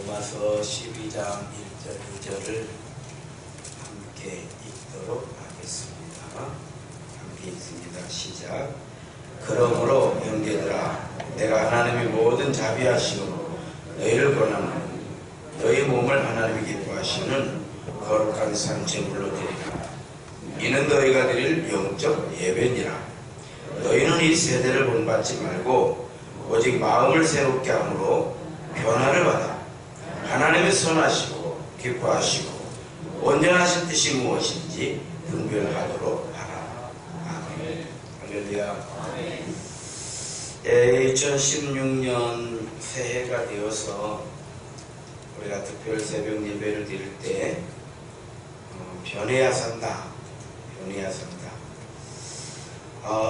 로마서 12장 1절 2절을 함께 읽도록 하겠습니다. 함께 읽습니다. 시작. 그러므로 형제들아, 내가 하나님의 모든 자비하심으로 너희를 권하노니 너희 몸을 하나님이 기뻐하시는 거룩한 산제물로 드리라. 이는 너희가 드릴 영적 예배니라. 너희는 이 세대를 본받지 말고 오직 마음을 새롭게 함으로 변화를 받아 하나님의 선하시고 기뻐하시고 온전하신 뜻이 무엇인지 분별하도록 하라. 아멘. 할렐루야. 2016년 새해가 되어서 우리가 특별 새벽 예배를 드릴 때 변해야 산다, 변해야 산다.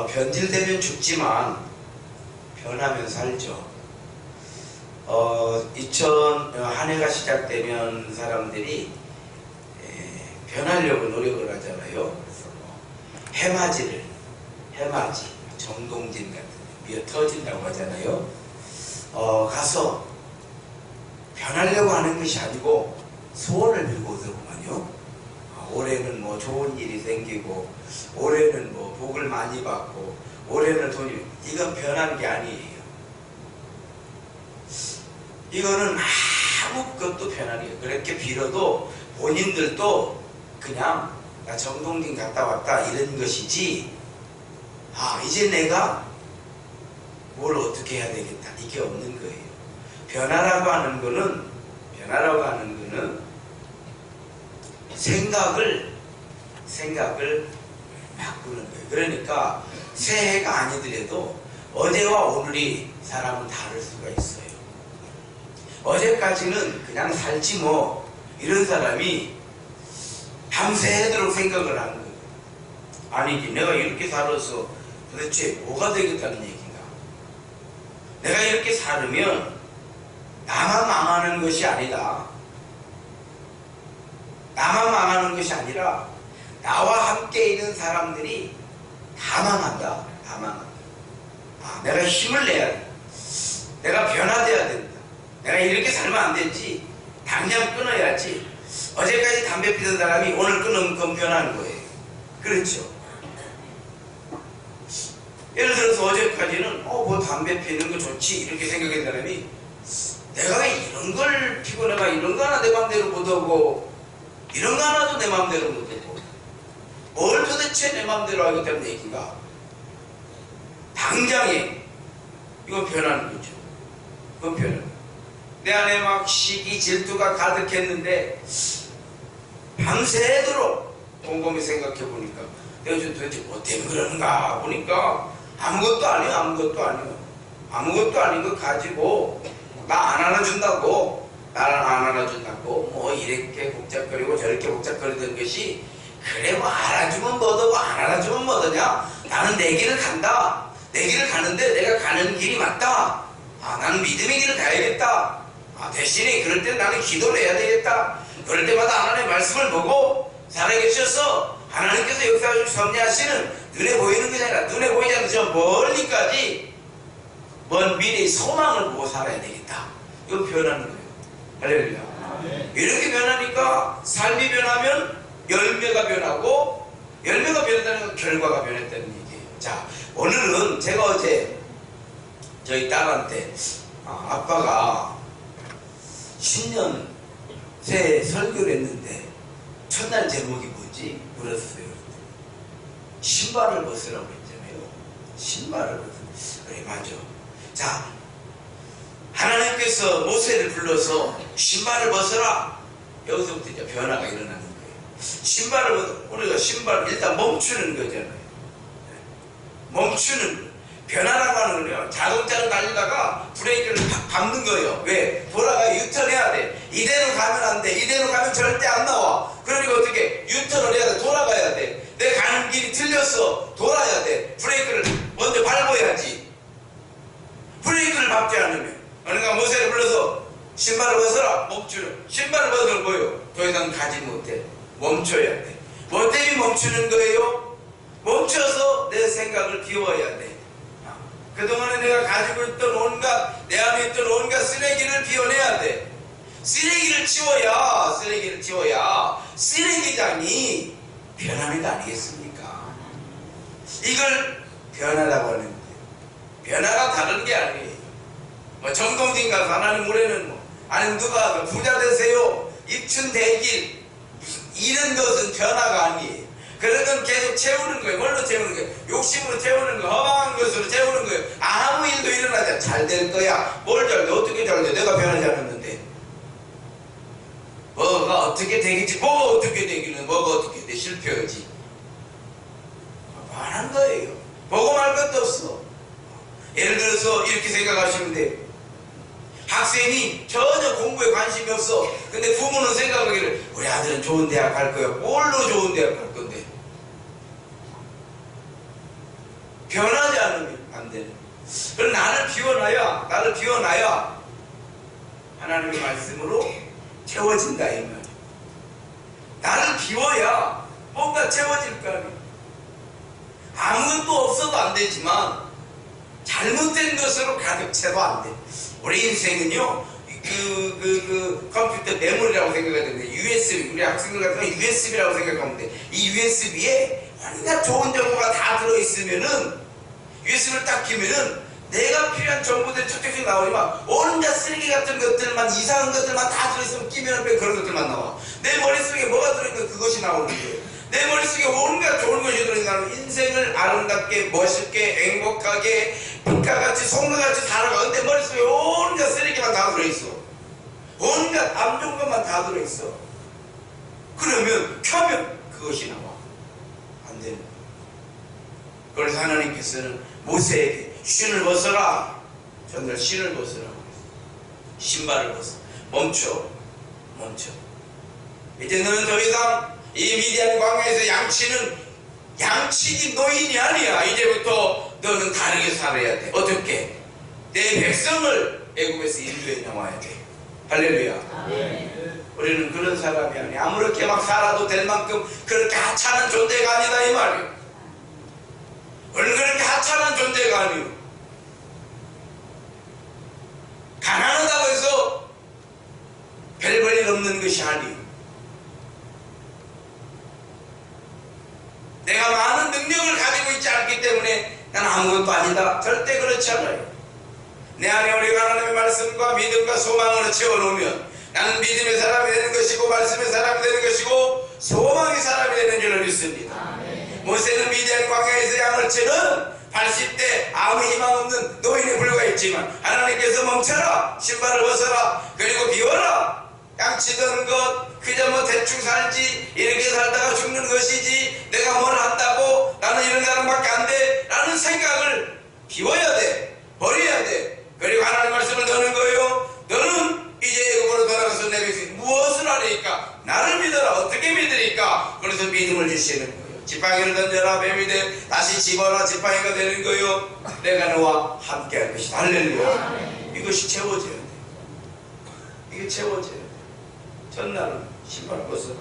변질되면 죽지만 변하면 살죠. 한 해가 시작되면 사람들이 변하려고 노력을 하잖아요. 그래서 해맞이, 정동진 같은 미어 터진다고 하잖아요. 가서 변하려고 하는 것이 아니고 소원을 빌고 오더구만요. 올해는 뭐 좋은 일이 생기고, 올해는 뭐 복을 많이 받고, 올해는 돈이, 이건 변한 게 아니에요. 이거는 아무것도 변하는 게, 그렇게 빌어도 본인들도 그냥 나 정동진 갔다 왔다 이런 것이지, 이제 내가 뭘 어떻게 해야 되겠다, 이게 없는 거예요. 변화라고 하는 거는 생각을 바꾸는 거예요. 그러니까 새해가 아니더라도 어제와 오늘이 사람은 다를 수가 있어요. 어제까지는 그냥 살지 뭐, 이런 사람이 밤새도록 생각을 하는 거예요. 아니지, 내가 이렇게 살아서 도대체 뭐가 되겠다는 얘기인가. 내가 이렇게 살으면 나만 망하는 것이 아니다. 나만 망하는 것이 아니라 나와 함께 있는 사람들이 다 망한다. 다 망한다. 내가 힘을 내야 돼. 내가 변화돼야 된다. 내가 이렇게 살면 안 되지. 당장 끊어야지. 어제까지 담배 피던 사람이 오늘 끊으면 그건 변하는 거예요. 그렇죠? 예를 들어서 어제까지는 뭐 담배 피는 거 좋지 이렇게 생각한 사람이, 내가 이런 걸 피고 내가 이런 거 하나 내 맘대로 못하고 이런 거 하나도 내 맘대로 못하고 뭘 도대체 내 맘대로 하겠다는 얘기가, 당장에 이건 변하는 거죠. 그건 변하는 거예요. 내 안에 막 시기 질투가 가득했는데 밤새도록 곰곰이 생각해 보니까 내가 도대체 뭐 때문에 그러는가 보니까 아무것도 아닌 거 가지고 나 안 안아준다고, 나를 안 안아준다고 뭐 이렇게 복잡거리고 저렇게 복잡거리던 것이, 그래 뭐 알아주면 뭐더고 안 알아주면 뭐더냐. 나는 내 길을 간다. 내 길을 가는데 내가 가는 길이 맞다. 나는 믿음의 길을 가야겠다. 대신에 그럴 때 나는 기도를 해야 되겠다. 그럴 때마다 하나님의 말씀을 보고 살아계셔서 하나님께서 역사를 섭리하시는, 눈에 보이는 것이 아니라 눈에 보이지 않는 저 멀리까지 먼 미래의 소망을 보고 살아야 되겠다. 이거 변하는 거예요. 할렐루야. 이렇게 변하니까 삶이 변하면 열매가 변하고, 열매가 변했다는 건 결과가 변했다는 얘기예요. 자, 오늘은 제가 어제 저희 딸한테 아빠가 신년 새해 설교를 했는데 첫날 제목이 뭐지? 물었어요. 신발을 벗으라고 했잖아요. 신발을 벗으라. 그래, 맞아. 자, 하나님께서 모세를 불러서 신발을 벗어라. 여기서부터 이제 변화가 일어나는 거예요. 신발을 벗어, 우리가 신발 일단 멈추는 거잖아요. 멈추는 거예요. 변화라고 하는 거예요. 자동차를 달리다가 브레이크를 탁 밟는 거예요. 왜? 돌아가 유턴해야 돼. 이대로 가면 안 돼. 이대로 가면 절대 안 나와. 그러니까 어떻게? 유턴을 해야 돼. 돌아가야 돼. 내 가는 길이 틀렸어. 돌아야 돼. 브레이크를 먼저 밟아야지. 브레이크를 밟지 않으면. 그러니까 모세를 불러서 신발을 벗어라. 멈추는. 신발을 벗으면 뭐예요? 더 이상 가지 못해. 멈춰야 돼. 뭐 때문에 멈추는 거예요? 멈춰서 내 생각을 비워야 돼. 그동안에 내가 가지고 있던 온갖, 내 안에 있던 온갖 쓰레기를 비워내야 돼. 쓰레기를 치워야 쓰레기장이 변하는 거 아니겠습니까? 이걸 변화라고 하는데, 변화가 다른 게 아니에요. 뭐 정동진 가서 하나님 올해는 뭐 아니면 누가 부자 되세요, 입춘대길, 이런 것은 변화가 아니에요. 그런 건 계속 채우는 거예요. 뭘로 채우는 거예요? 욕심으로 채우는 거예요. 허망한 것으로 채우는 거예요. 아무 일도 일어나지 않아. 잘 될 거야. 뭘 잘 돼? 어떻게 잘 돼? 내가 변하지 않았는데. 뭐가 어떻게 되겠지? 뭐가 어떻게 되기는 뭐가 어떻게 돼? 실패하지. 말한 거예요. 보고 말 것도 없어. 예를 들어서 이렇게 생각하시면 돼요. 학생이 전혀 공부에 관심이 없어. 근데 부모는 생각하기를 우리 아들은 좋은 대학 갈 거야. 뭘로 좋은 대학 갈 건데? 변하지 않으면 안 되는. 그럼 나를 비워놔야 하나님의 말씀으로 채워진다 이 말이야. 나를 비워야 뭔가 채워질 거 아니야. 아무것도 없어도 안 되지만 잘못된 것으로 가득 채도 안 돼. 우리 인생은요, 컴퓨터 메모리라고 생각하는데, USB, 우리 학생들 같은 건 USB라고 생각하면 돼. 이 USB에 온갖 좋은 정보가 다 들어있으면은, USB를 딱 끼면은, 내가 필요한 정보들이 척척 나오지만, 온갖 쓰레기 같은 것들만, 이상한 것들만 다 들어있으면 끼면 그런 것들만 나와. 내 머릿속에 뭐가 들어있는 그것이 나오는 거예요. 내 머릿속에 온갖 좋은 것이 들어있는 인생을 아름답게, 멋있게, 행복하게, 빛과같이, 송도같이 살아가. 근데 머릿속에 온갖 쓰레기만 다 들어있어. 온갖 안 좋은 것만 다 들어있어. 그러면 켜면 그것이 나와. 안 되는 거야. 그래서 하나님께서는 모세에게 신을 벗어라. 전날 신을 벗으라고 했어. 신발을 벗어. 멈춰. 이제 너는 더 이상 이 미디안 광야에서 양치기 노인이 아니야. 이제부터 너는 다르게 살아야 돼. 어떻게? 내 백성을 애굽에서 인도해 나와야 돼. 할렐루야. 우리는 그런 사람이 아니야. 아무렇게 막 살아도 될 만큼 그렇게 하찮은 존재가 아니다 이 말이야. 우리는 그렇게 하찮은 존재가 아니요. 가난하다고 해서 별 볼 일 없는 것이 아니요. 내가 많은 능력을 가지고 있지 않기 때문에 난 아무것도 아니다. 절대 그렇지 않아요. 내 안에 우리가 하나님의 말씀과 믿음과 소망으로 채워놓으면 나는 믿음의 사람이 되는 것이고 말씀의 사람이 되는 것이고 소망의 사람이 되는 줄을 믿습니다. 모세는 미디안 광야에서 양을 치는 80대 아무 희망 없는 노인에 불과했지만 하나님께서 멈춰라, 신발을 벗어라, 그리고 비워라. 양치던 것 그저 뭐 대충 살지, 이렇게 살다가 죽는 것이지, 내가 뭘 한다고, 나는 이런 사람밖에 안 돼 라는 생각을 비워야 돼. 버려야 돼. 그리고 하나님 말씀을 넣는 거예요. 너는 이제 애굽으로 돌아가서 내 백성 무엇을 하리까? 나를 믿어라. 어떻게 믿으리까? 그래서 믿음을 주시는 거예요. 지팡이를 던져라, 뱀이 돼. 다시 집어라, 지팡이가 되는 거예요. 내가 너와 함께 할 것이다. 할렐루야. 이것이 채워져야 돼. 이게 채워져야 돼. 첫날은 신발을 벗어라.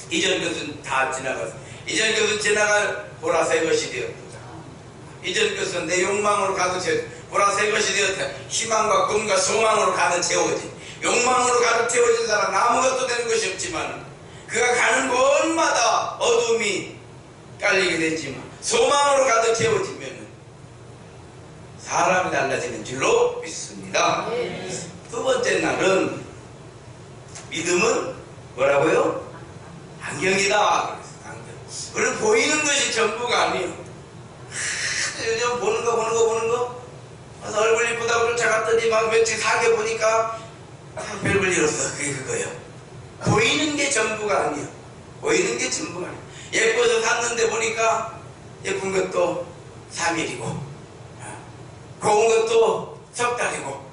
이전 것은 다 지나갔어. 이전 것은 지나갈 보라색 것이 되었다. 이전 것은 내 욕망으로 가득 채워 보라색 것이 되었다. 희망과 꿈과 소망으로 가득 채워진, 욕망으로 가득 채워진 사람 아무것도 되는 것이 없지만 그가 가는 곳마다 어둠이 깔리게 되지만 소망으로 가득 채워지면 사람이 달라지는 줄로 믿습니다. 두 번째 날은 믿음은 뭐라고요? 안경이다. 안경. 우리는 보이는 것이 전부가 아니에요. 요즘 보는 거. 그래서 얼굴 이쁘다고 쫓아갔더니 막 며칠 사게 보니까 별볼 일 없어. 그게 그거예요. 보이는 게 전부가 아니에요. 보이는 게 전부가 아니에요. 예뻐서 샀는데 보니까 예쁜 것도 3일이고 고운 것도 석 달이고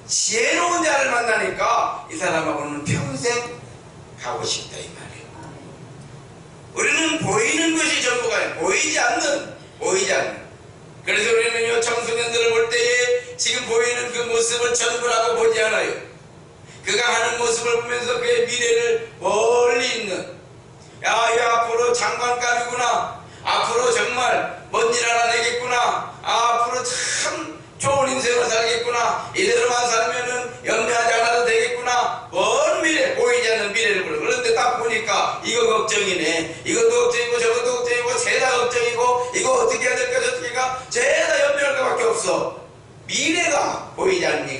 지혜로운 자를 만나니까 이 사람하고는 평생 가고 싶다 이 말이에요. 우리는 보이는 것이 전부가 아니에요. 보이지 않는. 그래서 우리는요, 청소년들을 볼 때에 지금 보이는 그 모습을 전부라고 보지 않아요. 그가 하는 모습을 보면서 그의 미래를 멀리 있는, 야, 이 앞으로 장관감이구나. 앞으로 정말 먼 일 하나 되겠구나. 앞으로 참 좋은 인생을 살겠구나. 이대로만 살면은 염려하지 않아도 되겠구나.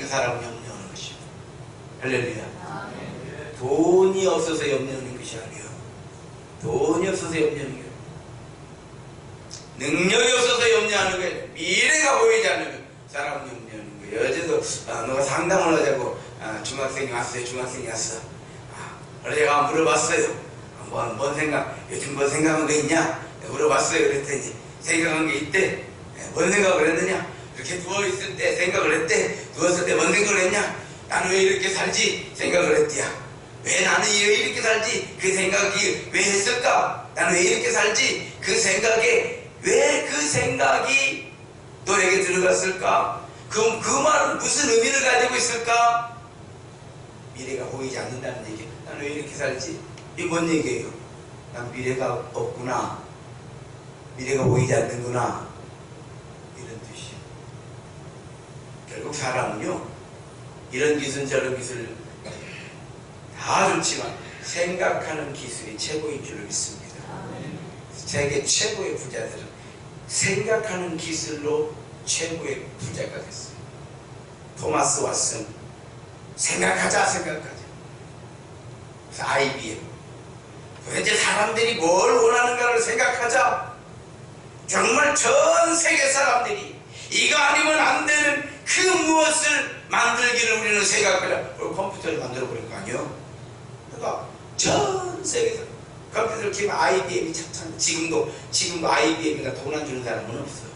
사람은 염려하는 것이요. 할렐루야. 돈이 없어서 염려하는 것이 아니에요. 돈이 없어서 염려하는 게 능력이 없어서 염려하는 게 미래가 보이지 않으면 사람은 염려하는 거예요. 어제도 너가 상담을 하자고 중학생이 왔어요. 중학생이 왔어. 그래서 제가 물어봤어요. 뭔 생각, 요즘 뭔 생각한 거 있냐? 물어봤어요. 그랬더니 생각한 게 있대. 뭔 생각을 했느냐? 이렇게 누워있을 때 생각을 했대. 누웠을 때 뭔 생각을 했냐? 나는 왜 이렇게 살지? 생각을 했대야. 왜 나는 왜 이렇게 살지? 그 생각이 왜 했을까? 나는 왜 이렇게 살지? 그 생각에 왜 그 생각이 너에게 들어갔을까? 그 말은 무슨 의미를 가지고 있을까? 미래가 보이지 않는다는 얘기. 나는 왜 이렇게 살지? 이게 뭔 얘기예요? 난 미래가 없구나. 미래가 보이지 않는구나. 이런 뜻이에요. 결국 사람은요, 이런 기술 저런 기술 다 좋지만 생각하는 기술이 최고인 줄 믿습니다. 세계 최고의 부자들은 생각하는 기술로 최고의 부자가 됐어요. 토마스 왓슨, 생각하자. 그래서 IBM, 도대체 사람들이 뭘 원하는가를 생각하자. 정말 전 세계 사람들이 이거 아니면 안 되는 그 무엇을 만들기를 우리는 생각하자. 그리고 컴퓨터를 만들어버린 거 아니에요? 그러니까 전 세계에서 컴퓨터를 키우면 IBM이 참 지금도 IBM이가 돈 안 주는 사람은 없어요.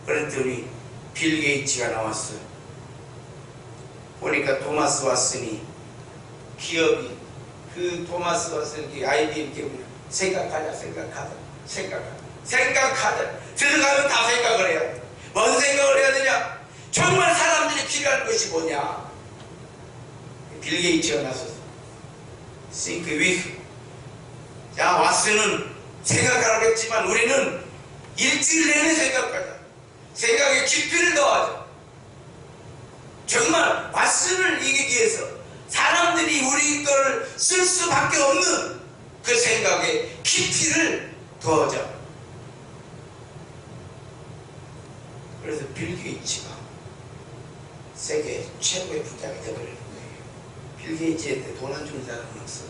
그랬더니 빌 게이츠가 나왔어요. 보니까 토마스 왓슨이 기업이 그 토마스 왓슨이 IBM 기업이 생각하자. 들어가면 다 생각을 해야 돼. 뭔 생각을 해야 되냐? 정말 사람들이 필요한 것이 뭐냐? 빌 게이츠가 나서서 Think with. 자, 왓슨은 생각하라고 했지만 우리는 일주일 내내 생각하자. 생각의 깊이를 더하자. 정말 왓슨을 이기기 위해서 사람들이 우리 거를 쓸 수밖에 없는 그 생각의 깊이를 더하자. 그래서 빌 게이츠가 세계 최고의 부자가 되어버리는 거예요. 빌 게이츠한테 돈 안 주는 사람은 없어.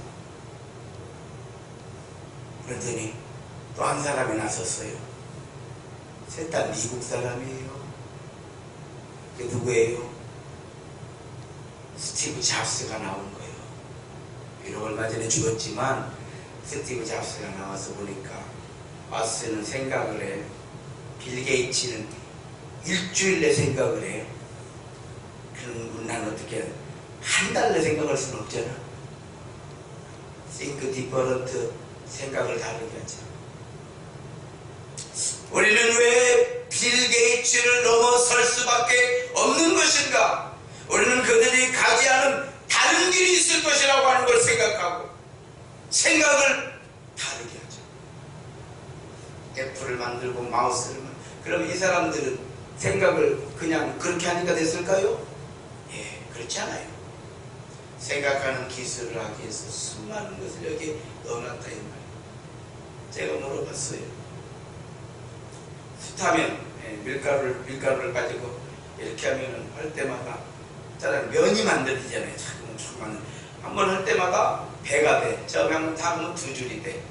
그랬더니 또 한 사람이 나섰어요. 셋 다 미국 사람이에요. 그게 누구예요? 스티브 잡스가 나온 거예요. 비록 얼마 전에 죽었지만 스티브 잡스가 나와서 보니까 왓슨은 생각을 해. 빌 게이츠는 일주일 내 생각을 해. 그럼 난 어떻게 해? 한 달 내 생각할 수는 없잖아. Think different. 생각을 다르게 하자. 우리는 왜 빌 게이츠를 넘어설 수밖에 없는 것인가? 우리는 그들이 가지 않은 다른 길이 있을 것이라고 하는 걸 생각하고 생각을 다르게 하자. 애플을 만들고 마우스를 만들고, 그럼 이 사람들은 생각을 그냥 그렇게 하니까 됐을까요? 예, 그렇지 않아요. 생각하는 기술을 하기 위해서 수많은 것을 여기에 넣어놨다 이 말이에요. 제가 물어봤어요. 숱하면 밀가루를 가지고 이렇게 하면은 할 때마다 짜장 면이 만들어지잖아요. 한번 할 때마다 배가 돼. 처음에 한번 타면 2줄이 돼.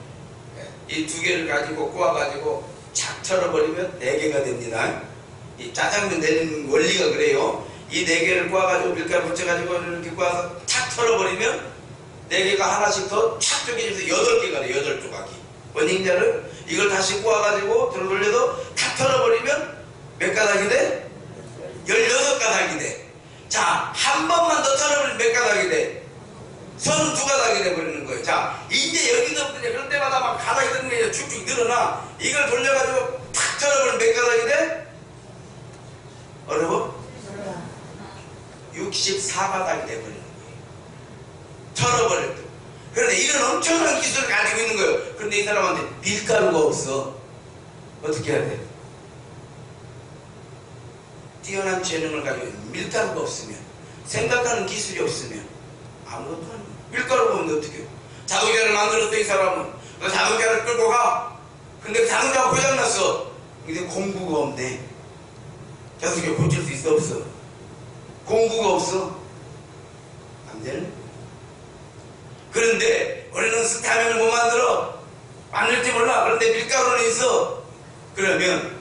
이 2개를 가지고 꼬아가지고 착 털어버리면 4개가 됩니다. 이 짜장면 내는 원리가 그래요. 이 4개를 꼬아가지고 밀가루 붙여가지고 이렇게 꼬아서 착 털어버리면 4개가 하나씩 더 착 쪼개져서 8개가 돼. 8조각이. 뭔 얘기냐를 이걸 다시 꼬아가지고 들어 돌려도 탁 털어버리면 몇 가닥이 돼? 16가닥이 돼. 자, 한 번만 더 털어버리면 몇 가닥이 돼? 32가닥이 돼버리는 거예요. 자, 이제 여기서부터 그럴 때마다 막 가닥이 드는 게 쭉쭉 늘어나. 이걸 돌려가지고 탁 털어버리면 몇 가닥이 돼? 어려워? 64가닥이 돼버리는 거예요. 털어버릴 때. 그런데 이런 엄청난 기술을 가지고 있는 거예요. 그런데 이 사람한테 밀가루가 없어. 어떻게 해야 돼? 뛰어난 재능을 가지고 있는 밀가루가 없으면, 생각하는 기술이 없으면 아무것도 아니에요. 밀가루가 없는데 어떻게 해요? 자동차를 만들었어. 이 사람은 그 자동차를 끌고 가. 근데 자동차가 고장났어. 근데 공구가 없네. 계속 이렇게 고칠 수 있어 없어? 공부가 없어? 안 되는. 그런데 우리는 스타면을 못 만들어. 만들지 몰라. 그런데 밀가루는 있어. 그러면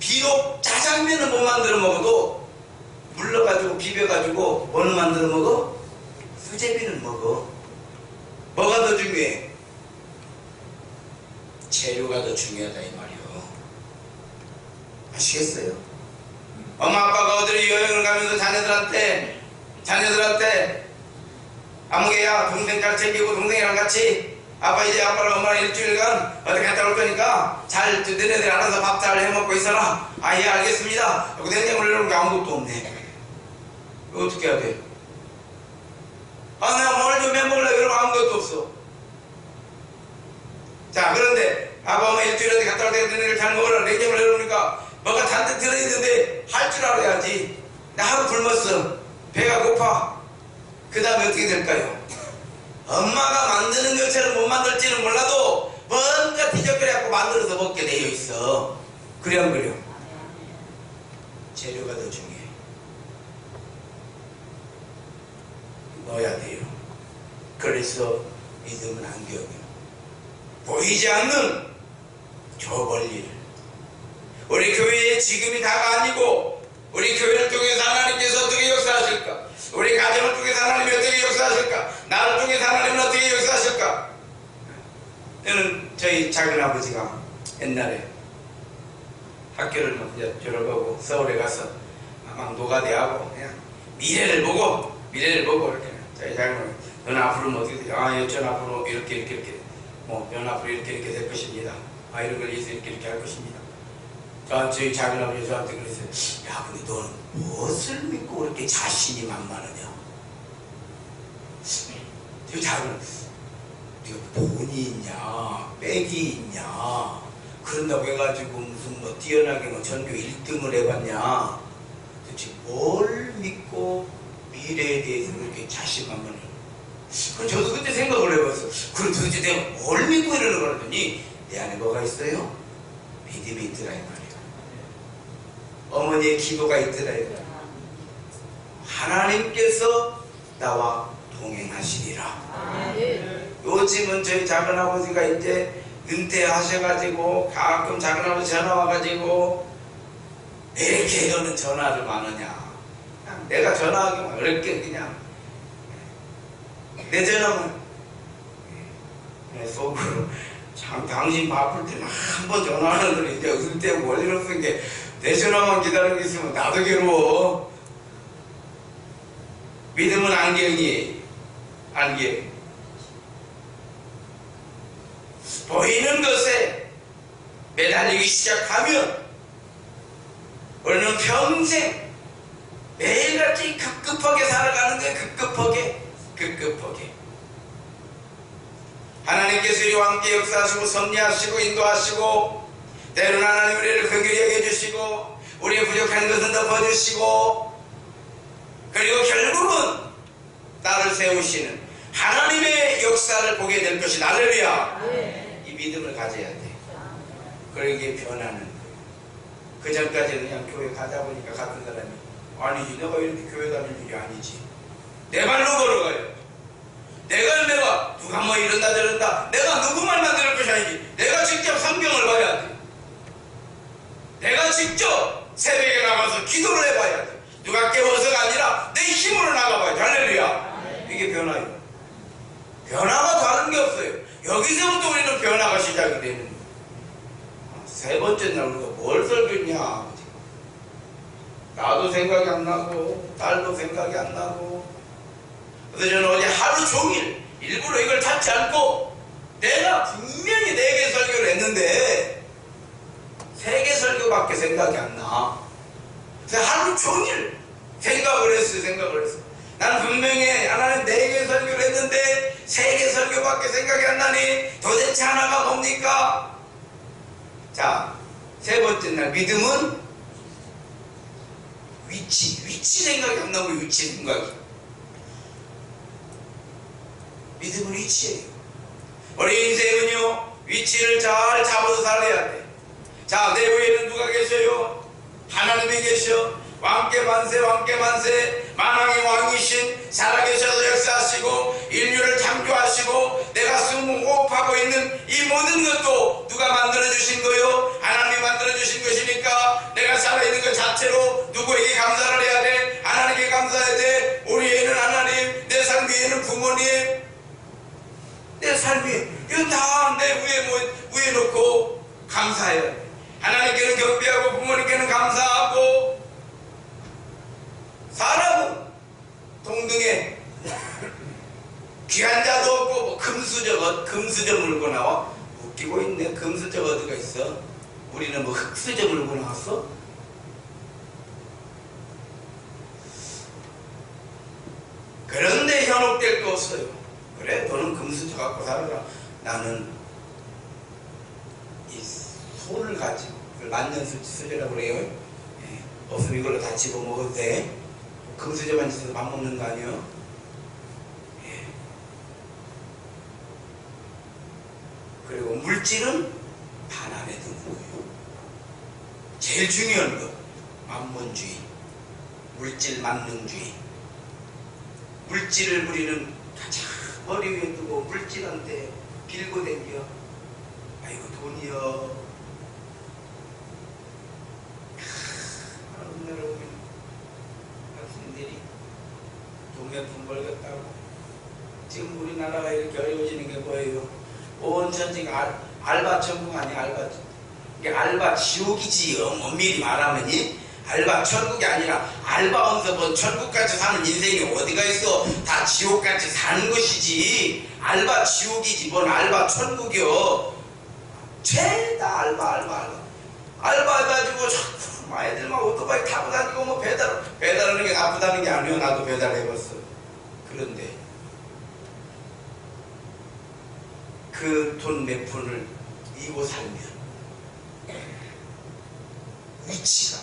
비록 짜장면을 못 만들어 먹어도 물러가지고 비벼가지고 뭘 만들어 먹어? 수제비는 먹어. 뭐가 더 중요해? 재료가 더 중요하다 이 말이요. 아시겠어요? 엄마 아빠가 어디를 여행을 가면서 자녀들한테 아무개야 동생 잘 챙기고 동생이랑 같이 아빠 이제 아빠랑 엄마랑 일주일간 어디 갔다 올 거니까 잘 너네들 알아서 밥 잘 해먹고 있어라. 아 예 알겠습니다 하고 냉장고를 열어놓은 게 아무것도 없네. 어떻게 해야 돼? 아 내가 뭘 좀 해먹으려고 이러면 아무것도 없어. 자 그런데 아빠 엄마 일주일에 갔다 올 때 너네들 잘 먹으라 냉장고를 열어놓으니까 뭐가 잔뜩 들어있는데 할 줄 알아야지. 나 하루 굶었어. 배가 고파. 그 다음에 어떻게 될까요? 엄마가 만드는 것처럼 못 만들지는 몰라도 뭔가 뒤적거려갖고 만들어서 먹게 되어 있어. 그래 안 그래? 재료가 더 중요해. 넣어야 돼요. 그래서 믿음은 안경이요. 보이지 않는 저 멀리 우리 교회의 지금이 다가 아니고 우리 교회를 통해서 하나님께서 어떻게 역사하실까? 우리 가정을 통해서 하나님이 어떻게 역사하실까? 나를 통해서 하나님은 어떻게 역사하실까? 저는 저희 작은아버지가 옛날에 학교를 이제 졸업하고 서울에 가서 막 노가대하고 그냥 미래를 보고 이렇게 저희 작은아버지 넌 앞으로 뭐 어떻게 돼? 아, 전 앞으로 이렇게 전 앞으로 이렇게 될 것입니다. 아, 이런 걸 위해서 이렇게 할 것입니다. 저희 작은아버지 저한테 그랬어요. 야 근데 너는 무엇을 믿고 그렇게 자신이 만만하냐? 저희 작은아버지 네가 돈이 있냐 백이 있냐 그런다고 해가지고 무슨 뭐 뛰어나게 뭐 전교 1등을 해봤냐? 도대체 뭘 믿고 미래에 대해서 그렇게 자신만만해? 그럼 저도 그때 생각을 해봤어. 그럼 도대체 내가 뭘 믿고 이러는 거라더니 내 안에 뭐가 있어요? 믿음이 있더라 이 말이야. 어머니의 기도가 있더라 이 말이야. 하나님께서 나와 동행하시리라. 요즘은 저희 작은아버지가 이제 은퇴하셔가지고 가끔 작은아버지 전화 와가지고 왜 이렇게 너는 전화를 많으냐? 내가 전화하기만 어렵게 그냥 내 전화만 속으로 참 당신 바쁠 때만 한 번 전화하는데 이제 은퇴 멀리 없은 게 내 전화만 기다리고 있으면 나도 괴로워. 믿음은 안경 보이는 것에 매달리기 시작하면 우리는 평생 매일같이 급급하게 살아가는 거야. 급급하게 하나님께서 우리와 함께 역사하시고 섭리하시고 인도하시고 때로는 하나님 우리를 긍휼히 여겨주시고 우리의 부족한 것은 덮어주시고 그리고 결국은 나를 세우시는 하나님의 역사를 보게 될 것이다. 할렐루야. 이 믿음을 가져야 돼. 그리고 이게 변하는 거예요. 그 전까지는 그냥 교회 가다 보니까 같은 사람이 아니지 내가 이렇게 교회 다닐 일이 아니지. 내 말로 걸어가요. 내가 누가 뭐 이런다 저런다 내가 누구 말만 들을 것이 아니지. 내가 직접 성경을 봐야 돼. 내가 직접 새벽에 나가서 기도를 해봐야 돼. 누가 깨워서가 아니라 내 힘으로 나가봐야 돼. 할렐루야. 이게 변화예요. 변화가 다른 게 없어요. 여기서부터 우리는 변화가 시작이 되는 거예요. 세 번째 날 우리가 뭘 설교했냐? 나도 생각이 안 나고 딸도 생각이 안 나고. 그래서 저는 어제 하루 종일 일부러 이걸 찾지 않고 내가 분명히 4개 설교를 했는데 3개 설교밖에 생각이 안 나. 그래서 하루 종일 생각을 했어. 나는 분명히 하나님 4개 설교를 했는데 3개 설교밖에 생각이 안 나니 도대체 하나가 뭡니까? 자, 세 번째 날 믿음은 위치 생각이 안 나고 위치 생각이. 믿음은 위치예요. 우리 인생은요 위치를 잘 잡아서 살아야 돼. 자, 내 위에는 누가 계셔요? 하나님이 계셔. 왕께 만세 왕께 만세. 만왕의 왕이신 살아계셔서 역사하시고 인류를 창조하시고 내가 숨 호흡하고 있는 이 모든 것도 누가 만들어주신 거요? 하나님이 만들어주신 것이니까 내가 살아있는 것 자체로 누구에게 감사를 해야 돼? 하나님께 감사해야 돼. 우리 애는 하나님, 내 삶 위에는 부모님, 내 삶이 이건 다 내 위에 놓고 감사해야 돼. 하나님께는 경배하고 부모님께는 감사하고. 사람은 동등해. 귀한 자도 없고 뭐 금수저 물고 나와. 웃기고 있네. 금수저가 어디가 있어? 우리는 뭐 흙수저 물고 나왔어? 그런데 현혹될 거 없어요. 그래, 너는 금수저 갖고 살아라. 나는 이 손을 가지고, 만년수저라고 그래요. 예. 없으면 이걸로 다 집어먹어도 돼. 금수저만 있어서 밥 먹는 거 아니에요? 예. 그리고 물질은 반 안에 드는 거예요. 제일 중요한 거, 만몬주의, 물질 만능주의. 물질을 우리는 가장 머리 위에 두고 물질한테 빌고 댕겨. 아이고 돈이요. 우리나라 보면 학생들이 동명품 벌겠다고. 지금 우리나라가 이렇게 어려워지는 게 뭐예요? 온 전체가 알바 천국 아니야. 알바. 이게 알바 지옥이지. 엄밀히 말하면 알바 천국이 아니라 알바하면서 뭐 천국같이 사는 인생이 어디가 있어. 다 지옥같이 사는 것이지. 알바 지옥이지 뭔 알바 천국이요. 죄다 알바 해가지고 자꾸 애들 막 오토바이 타고 다니고 뭐 배달하는 게 나쁘다는 게 아니에요. 나도 배달해봤어. 그런데 그 돈 몇 푼을 이고 살면 위치가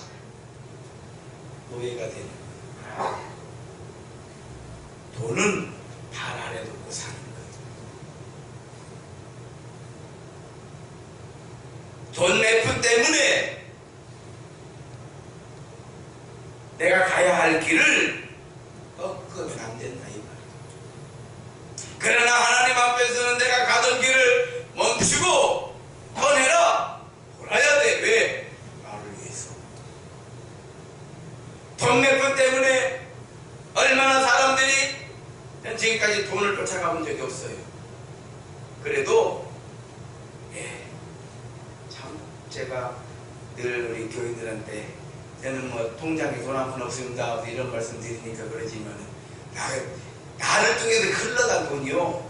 노예가 되는 거야. 돈은 발 아래 놓고 사는 거죠. 돈 몇 푼 때문에 내가 가야 할 길을 꺾으면 안 된다 이 말이야. 그러나 하나님 앞에서는 내가 가던 길을 멈추고 떠내라 돌아야 돼. 왜? 나를 위해서. 돈 몇 푼 때문에 얼마나 사람들이 지금까지 돈을 쫓아가본 적이 없어요. 그래도 참 제가 늘 우리 교인들한테 저는 뭐 통장에 돈 한 푼 없습니다 이런 말씀 드리니까 그러지만 나를 통해서 흘러간 돈이요.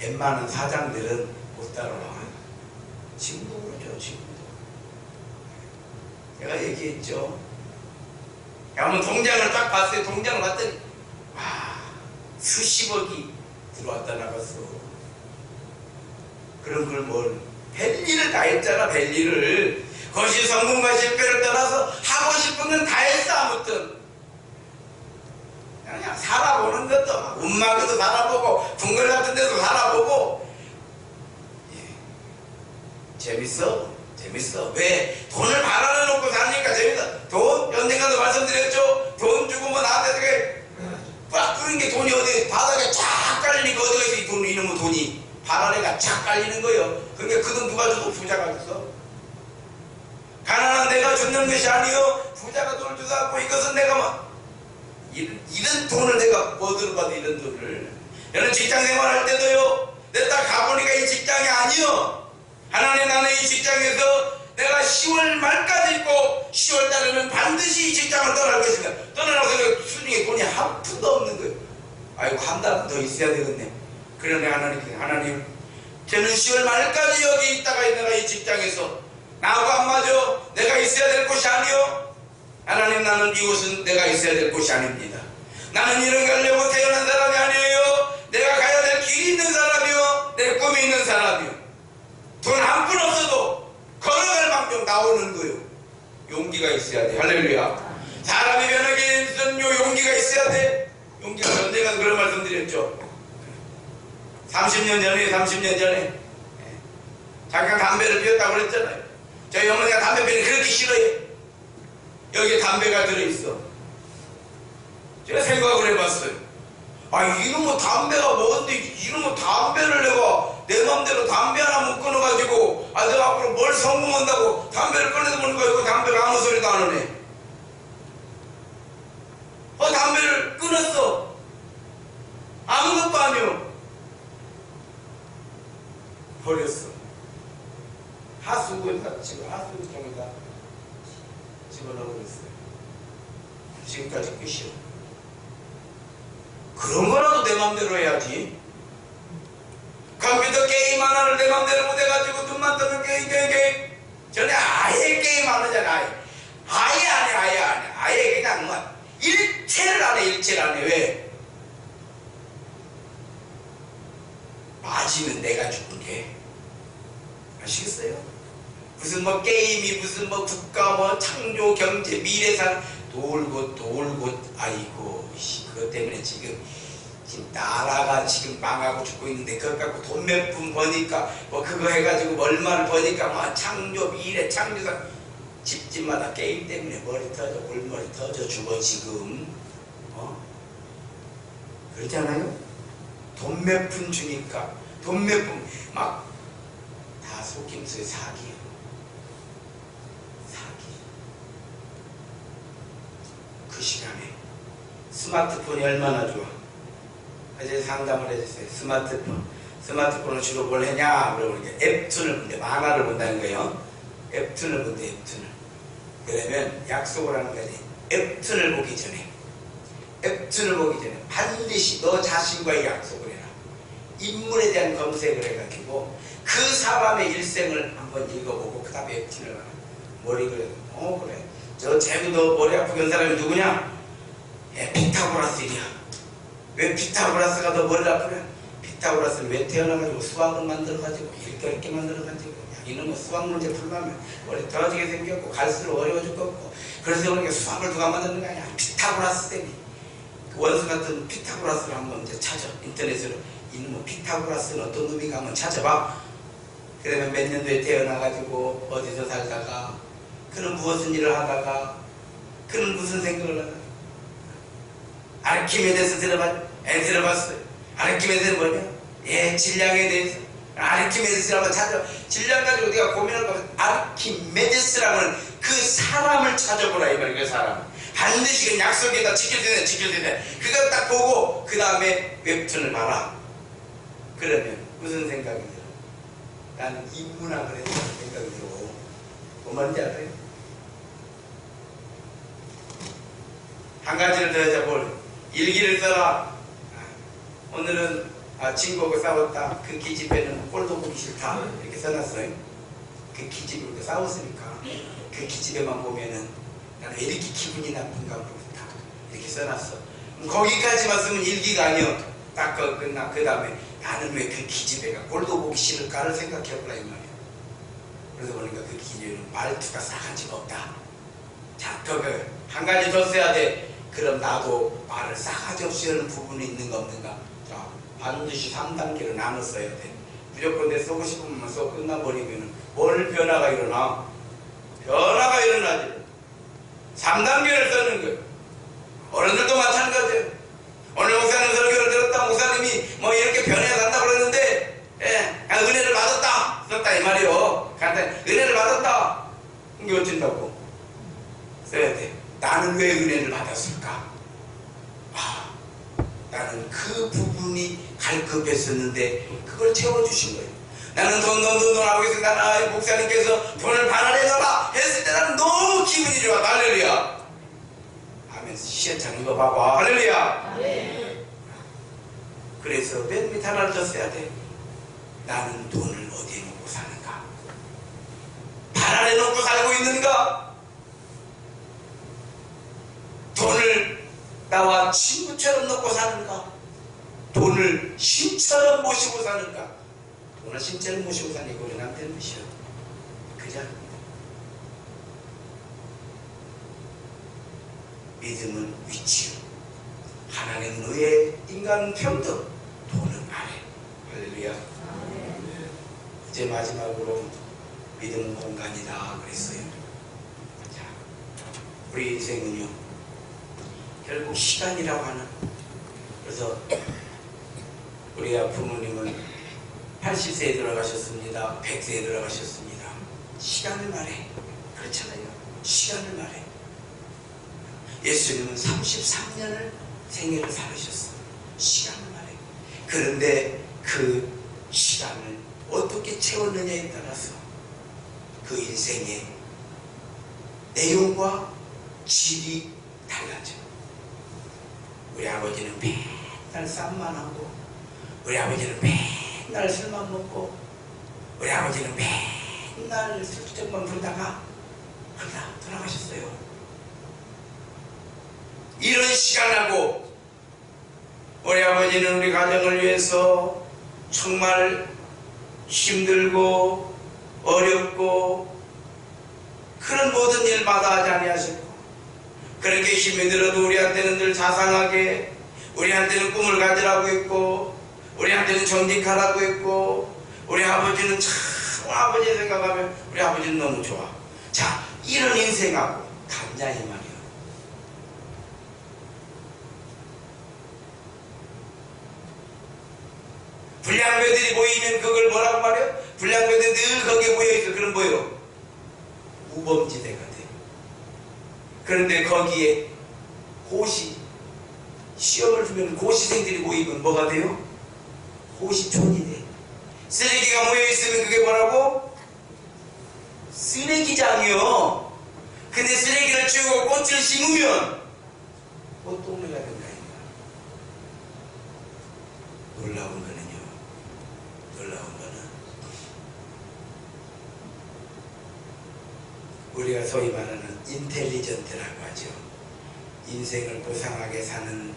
웬만한 사장들은 못 따라와. 지금도 그러죠. 지금도. 제가 얘기했죠. 한번 통장을 딱 봤어요. 통장을 봤더니 와 수십억이 들어왔다 나갔어. 그런 걸 뭘 벨리를 다 했잖아. 벨리를. 그것이 성공과 실패를 떠나서 하고 싶은 건 다 했어. 아무튼 그냥 살아보는 것도 운막에도 살아보고 궁궐 같은 데도 살아보고. 재밌어. 왜? 돈을 발안해 놓고 사니까 재밌어. 돈? 언젠가도 말씀드렸죠. 돈 주고 뭐 나한테 되게 꽉 뚫는 게 돈이 어디 바닥에 쫙 깔리니까 어디가 있어. 이 돈, 이놈의 돈이 발안에가 쫙 깔리는 거예요. 그러니까 그 돈 누가 줘도 부자가 됐어. 가난한 내가 줬는 것이 아니요. 부자가 돈을 주서 갖고 이것은 내가 뭐 이런 돈을 내가 어디로 받아. 이런 돈을. 여러분 직장 생활할 때도요. 내 딱 가보니까 이 직장이 아니요. 하나님 나는 이 직장에서 내가 10월 말까지 있고 10월 달에는 반드시 이 직장을 떠날 것이다. 떠나라고 해서 수중에 돈이 한 푼도 없는 거예요. 아이고 한 달 더 있어야 되겠네. 그런데 하나님 저는 10월 말까지 여기 있다가 내가 이 직장에서 나하고 안 맞아. 내가 있어야 될 곳이 아니요. 하나님 나는 이곳은 내가 있어야 될 곳이 아닙니다. 나는 이런 가려고 태어난 사람이 아니에요. 내가 가야 될 길이 있는 사람이요. 내 꿈이 있는 사람이요. 돈 한 푼 없어도 걸어갈 방법 나오는 거요. 용기가 있어야 돼. 할렐루야. 사람이 변하기 위해서는 용기가 있어야 돼. 용기가 언젠가 그런 말씀 드렸죠. 30년 전에 잠깐 담배를 피웠다고 그랬잖아요. 저희 어머니가 담배 피는 그렇게 싫어해. 여기에 담배가 들어있어. 제가 생각을 해봤어요. 아, 이놈의 담배가 뭔데, 이놈의 담배를 내가 내 맘대로 담배 하나 못 끊어가지고, 아, 내가 앞으로 뭘 성공한다고 담배를 꺼내다 보니까 이거 담배가 아무 소리도 안 하네. 담배를 끊었어. 아무것도 아니요. 버렸어. 하수구에다 지금 하수구통에다 집어넣어 버렸어요. 지금까지 끝이요. 그런 거라도 내 맘대로 해야지. 컴퓨터 게임 하나를 내 맘대로 못해가지고 눈만 뜨면 게임. 전에 아예 게임 안 하잖아. 아예 안 해. 아예 그냥 뭐 일체를 안 해. 일체를 안 해. 왜? 맞으면 내가 죽은 게. 아시겠어요? 무슨 뭐 게임이 무슨 뭐 국가 뭐 창조 경제 미래산 돌고 아이고 그것 때문에 지금 나라가 지금 망하고 죽고 있는데 그것 갖고 돈 몇 푼 버니까 뭐 그거 해가지고 얼마를 버니까 뭐 창조 미래 창조산 집집마다 게임 때문에 머리 터져 골머리 터져 죽어 지금. 그렇지 않아요? 돈 몇 푼 주니까 돈 몇 푼 막 다 속임수의 사기예요. 사기. 그 시간에 스마트폰이 얼마나 좋아. 어제 상담을 해주세요. 스마트폰을 주로 뭘 했냐 그러면 웹툰을 본대. 만화를 본다는 거예요. 웹툰을 본대. 웹툰을. 그러면 약속을 하는 거지. 웹툰을 보기 전에 반드시 너 자신과의 약속을 해라. 인물에 대한 검색을 해가지고 그 사람의 일생을 한번 읽어보고 그 다음에 웹툰을 하라. 머리 그래. 그래. 저 제주도 머리 아프게 한 사람이 누구냐? 피타고라스이야. 왜 피타고라스가 더 머리를 아프냐? 피타고라스는 왜 태어나가지고 수학을 만들어가지고 이렇게 만들어가지고 이놈의 수학 문제 풀려면 머리 떨어지게 생겼고 갈수록 어려워 죽겠고 그래서 그러니까 수학을 누가 만드는 거 아니야? 피타고라스 때문에. 그 원수 같은 피타고라스를 한번 이제 찾아. 인터넷으로 이놈의 피타고라스는 어떤 놈인가 한번 찾아봐. 그러면 몇 년도에 태어나가지고 어디서 살다가 그는 무슨 일을 하다가 그는 무슨 생각을 하다가 아르키메데스 들어봤어요. 아르키메데스는 뭐냐? 질량에 대해서 아르키메데스를 한번 찾아. 질량 가지고 우리가 고민할 거면 아르키메데스라고 하는 그 사람을 찾아보라 이 말이야. 그 사람 반드시 그 약속에다 지켜야 돼. 그걸 딱 보고 그 다음에 웹툰을 봐라. 그러면 무슨 생각이 들어? 나는 인문학을 했다는 생각이 들어. 뭔 말인지 알아요? 한 가지를 더 해자볼. 일기를 써라. 오늘은 친구하고 싸웠다. 그 기집애는 꼴도 보기 싫다. 이렇게 써놨어요. 그 기집애하고 싸웠으니까 그 기집애만 보면은 나는 왜 이렇게 기분이 나쁜가 모르겠다. 이렇게 써놨어. 거기까지만 쓰면 일기가 아니여. 딱 끝나. 그 다음에 나는 왜 그 기집애가 꼴도 보기 싫을까를 생각해보라 이 말이야. 그래서 보니까 그 기집애는 말투가 싸가지가 없다. 자, 그거 한 가지 더 써야 돼. 그럼 나도 말을 싸가지 없이 하는 부분이 있는가 없는가. 자, 반드시 3단계로 나눠 써야 돼. 무조건 내 쓰고 싶으면 써 끝나버리면 뭘 변화가 일어나? 변화가 일어나지. 3단계를 쓰는 거예요. 어른들도 마찬가지예요. 오늘 목사님 설교를 들었다. 목사님이 뭐 이렇게 변해간다고 그랬는데 은혜를 받았다. 썼다 이 말이요. 간단히 은혜를 받았다. 이게 어쩐다고? 써야 돼. 나는 왜 은혜를 받았을까? 나는 그 부분이 갈급했었는데 그걸 채워주신 거예요. 나는 돈 하고 있으니까 목사님께서 돈을 반환해 달라 했을 때 나는 너무 기분이 좋아. 할렐루야. 하면서 시험장 이거 봐봐. 할렐루야. 네. 그래서 맨 밑에 하나를 더 써야 돼. 나는 돈을 어디에 놓고 사는가? 반환해 놓고 살고 있는가? 돈을 나와 친구처럼 놓고 사는가? 돈을 신처럼 모시고 사는가? 돈을 신처럼 모시고 사는 게 우리 남편 뜻이야. 그죠? 믿음은 위치요. 하나님은 의에 인간은 평등. 돈은 아래. 할렐루야. 이제 마지막으로 믿음은 공간이다 그랬어요. 자, 우리 인생은요 결국 시간이라고 하는, 그래서 우리 부모님은 80세에 돌아가셨습니다. 100세에 돌아가셨습니다. 시간을 말해. 그렇잖아요. 시간을 말해. 예수님은 33년을 생애를 살으셨어. 시간을 말해. 그런데 그 시간을 어떻게 채웠느냐에 따라서 그 인생의 내용과 질이 달라져. 우리 아버지는 맨날 쌈만 하고, 우리 아버지는 맨날 술만 먹고, 우리 아버지는 맨날 술주정만 부르다가 그러다 돌아가셨어요. 이런 시간하고 우리 아버지는 우리 가정을 위해서 정말 힘들고 어렵고 그런 모든 일 마다하지 아니하셨고, 그렇게 힘이 들어도 우리한테는 늘 자상하게, 우리한테는 꿈을 가지라고 했고, 우리한테는 정직하라고 했고, 우리 아버지는 참, 아버지 생각하면 우리 아버지는 너무 좋아. 자, 이런 인생하고 같냐 이 말이야. 불량배들이 모이면 그걸 뭐라고 말해요? 불량배들이 늘 거기에 모여있어. 그럼 뭐예요? 우범지대가 돼. 그런데 거기에 시험을 주면 고시생들이 모이면 뭐가 돼요? 고시촌이 돼. 쓰레기가 모여있으면 그게 뭐라고? 쓰레기장이요. 근데 쓰레기를 치우고 꽃을 심으면 꽃동네가 된다. 놀라운 거는요, 놀라운 거는 우리가 소위 말하는 인텔리전트라고 하죠. 인생을 고상하게 사는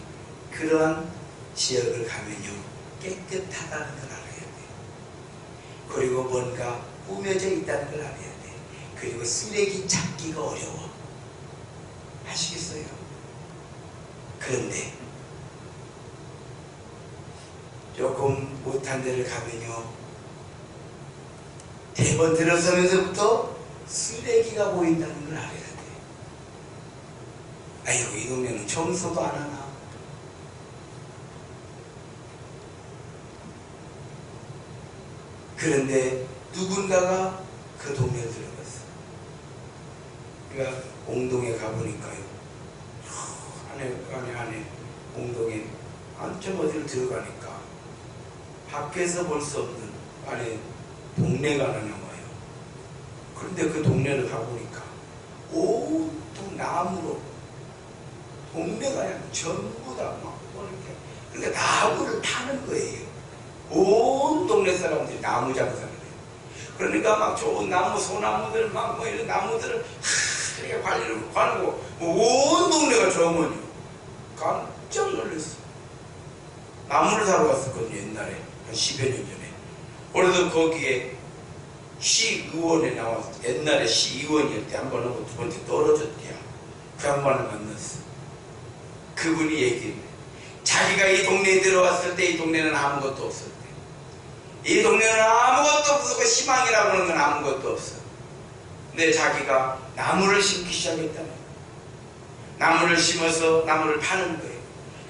그러한 지역을 가면요 깨끗하다는 걸 알아야 돼. 그리고 뭔가 꾸며져 있다는 걸 알아야 돼. 그리고 쓰레기 찾기가 어려워. 아시겠어요? 그런데 조금 못한 데를 가면요 대번 들어서면서부터 쓰레기가 보인다는 걸 알아야 돼. 아이고 이 동네는 청소도 안 하나. 그런데 누군가가 그 동네를 들어갔어. 그러니까 옹동에 가보니까요, 안에 옹동에 한참 어디를 들어가니까 밖에서 볼 수 없는 안에 동네가 하나 나와요. 그런데 그 동네를 가보니까 온통 나무로 동네가 그냥 전부 다 막 이렇게, 근데 나무를 파는 거예요. 온 동네 사람들이 나무 장사를 해요. 그러니까 막 좋은 나무, 소나무들 막 뭐 이런 나무들을 그렇게 관리를 하고 온 동네가 저머니요. 깜짝 놀랐어. 나무를 사러 갔었거든요. 옛날에 한 10여 년 전에. 그래서 거기에 시의원에 나와서, 옛날에 시의원이었을 때 한 번 하고 두 번째 떨어졌대요. 그 양반을 만났어. 그분이 얘기해. 자기가 이 동네에 들어왔을 때 이 동네는 아무것도 없었대. 이 동네는 아무것도 없었고 희망이라고 하는 건 아무것도 없어. 근데 자기가 나무를 심기 시작했다는 거예요. 나무를 심어서 나무를 파는 거예요.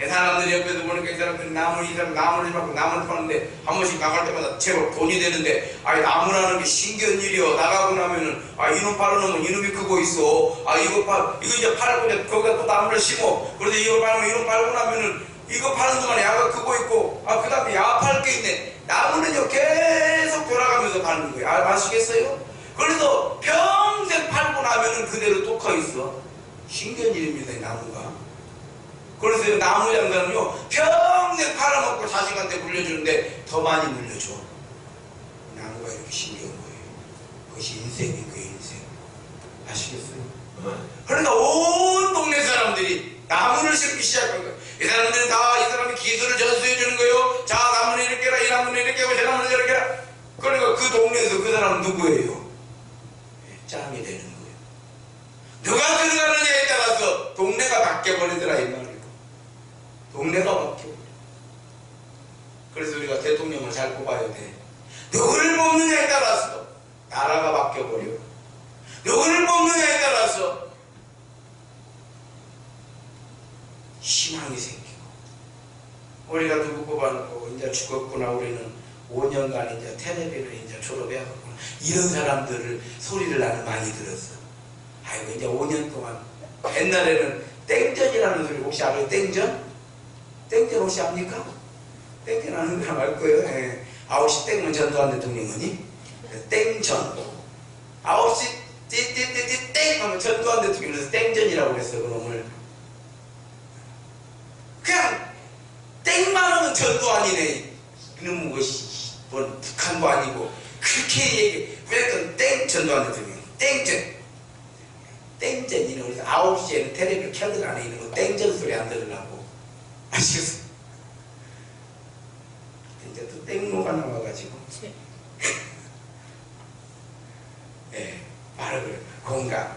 사람들이 옆에서 보니까 이 사람들이 나무를 심고 나무를 파는데 한 번씩 나갈 때마다 제법 돈이 되는데, 나무라는 게 신기한 일이요. 나가고 나면은 이놈 팔아놓으면 이놈이 크고 있어. 이거 이제 팔고 거기다 또 나무를 심어. 그런데 이거 팔면 이놈 팔고 나면은 이거 파는 동안에 야가 크고 있고, 그 다음에 야 팔 게 있네. 나무는요 계속 돌아가면서 파는 거예요. 아시겠어요? 그래서 평생 팔고 나면은 그대로 또 커 있어. 신기한 일입니다, 이 나무가. 그래서 나무 장사는요 평생 팔아먹고 자식한테 물려주는데 더 많이 물려줘. 나무가 이렇게 신기한 거예요. 그것이 인생인 거예요, 인생. 아시겠어요? 그러니까 온 동네 사람들이 나무를 심기 시작한 거예요. 이 사람들은 다 이 사람이 기술을 전수해 주는 거예요. 자, 나무는 이렇게 해라, 이 나무는 이렇게 하고 저 나무는 저렇게 해라. 그러니까 그 동네에서 그 사람은 누구예요? 짬이 되는 거예요. 누가 들어가느냐에 따라서 동네가 바뀌어버리더라 이 말이에요. 동네가 바뀌어버려. 그래서 우리가 대통령을 잘 뽑아야 돼. 누구를 뽑느냐에 따라서 나라가 바뀌어버려. 누구를 뽑느냐에 따라서 희망이 생기고, 우리가 누구 뽑아놓고 이제 죽었구나, 우리는 5년간 이제 텔레비를 이제 졸업해야겠구나, 이런 사람들을 소리를 나는 많이 들었어. 아이고 이제 5년 동안. 옛날에는 땡전이라는 소리 혹시 알아요? 땡전? 땡전 혹시 압니까? 땡전 아는 사람 알 거예요. 예. 9시 땡문 전두환 대통령이니 땡전. 9시 띠띠띠띠 땡 하면 전두환 대통령에서 땡전이라고 그랬어. 그놈을 그냥 땡만 하면 전두환이네. 이놈은 것이 뭔 북한도 아니고 그렇게 얘기. 무조건 땡 전두환 대통령 땡전. 땡전이는 우리가 9시에는 텔레비를 켜들 안에 있는 거 땡전 소리 안 들으려고. 아시겠어요? 이제 또 땡로가 나와가지고 예, 바로 그래. 공간.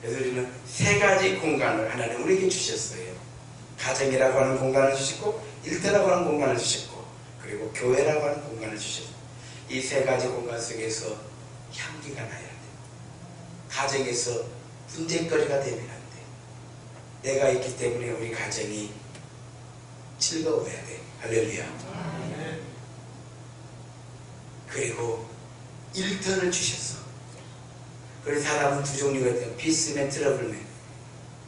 그래서 우리는 세 가지 공간을 하나님 우리에게 주셨어요. 가정이라고 하는 공간을 주셨고, 일터라고 하는 공간을 주셨고, 그리고 교회라고 하는 공간을 주셨어요. 이 세 가지 공간 속에서 향기가 나야 돼. 가정에서 분쟁거리가 되면 안 돼. 내가 있기 때문에 우리 가정이 즐거워야 돼. 할렐루야. 그리고 일터를 주셨어. 그래서 사람은 두 종류가 있대요. 피스맨, 트러블맨.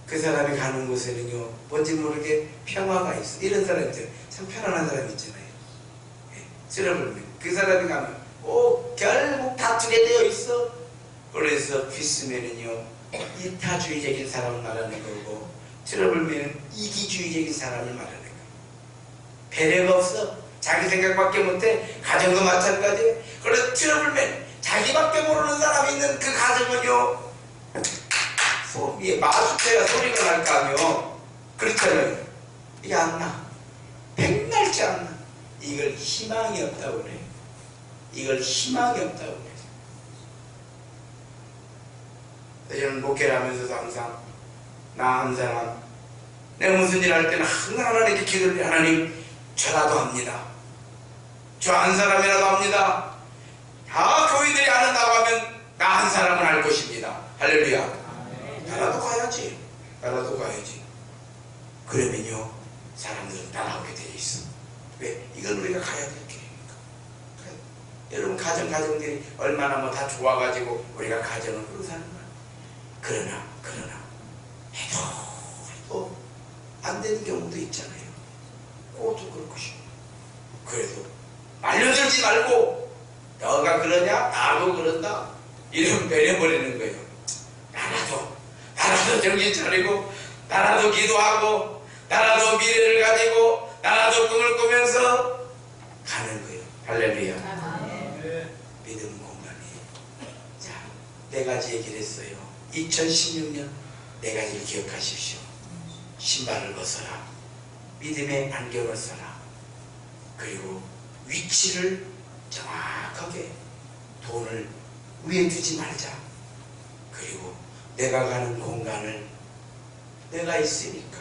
그 사람이 가는 곳에는요, 뭔지 모르게 평화가 있어. 이런 사람 있잖아요. 참 편안한 사람 있잖아요. 트러블맨. 그 사람이 가면 결국 다투게 되어 있어. 그래서 피스맨은요, 이타주의적인 사람을 말하는 거고, 트러블맨은 이기주의적인 사람을 말하는 거예요. 배려가 없어. 자기 생각밖에 못해. 가정도 마찬가지예요. 그래서 트러블맨, 자기밖에 모르는 사람이 있는 그 가정은요, 소리에 마주쳐야 소리가 날 거 아니요. 그렇잖아요. 이게 안 나. 백날째 안 나. 이걸 희망이 없다고 그래. 이걸 희망이 없다고 그래. 저는 목회를 하면서도 항상 나 한 사람, 내가 무슨 일 할 때는 항상 하나님께 기도를 해. 하나님, 저라도 합니다. 저 한 사람이라도 합니다. 다 교인들이 안 한다고 하면 나 한 사람은 할 것입니다. 할렐루야. 나라도 가야지. 나라도 가야지. 그러면요, 사람들은 따라오게 되어 있어. 왜? 이건 우리가 가야 될 길이니까. 여러분 가정들이 얼마나 뭐 다 좋아가지고 우리가 가정을 그러고 사는 거야. 그러나 해도 안 되는 경우도 있잖아요. 그것도 그럴 것이고. 그래도 말려들지 말고, 너가 그러냐? 나도 그런다. 이러면 배려버리는 거예요. 나라도 정신 차리고, 나라도 기도하고, 나라도 미래를 가지고, 나라도 꿈을 꾸면서 가는 거예요. 할렐루야. 믿음 공간이. 자, 네 가지 얘기를 했어요. 2016년 네 가지를 기억하십시오. 신발을 벗어라. 믿음의 안경을 써라. 그리고 위치를 정확하게, 돈을 위에 두지 말자. 그리고 내가 가는 공간을 내가 있으니까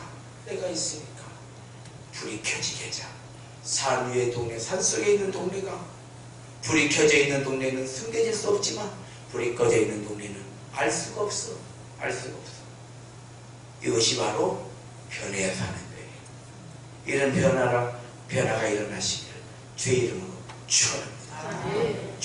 불이 켜지게 하자. 산 위의 동네, 산 속에 있는 동네가, 불이 켜져 있는 동네는 숨겨질 수 없지만 불이 꺼져 있는 동네는 알 수가 없어. 이것이 바로 변해야 사는 거예요. 이런 변화가 일어나시기를 주의 이름으로 축원합니다.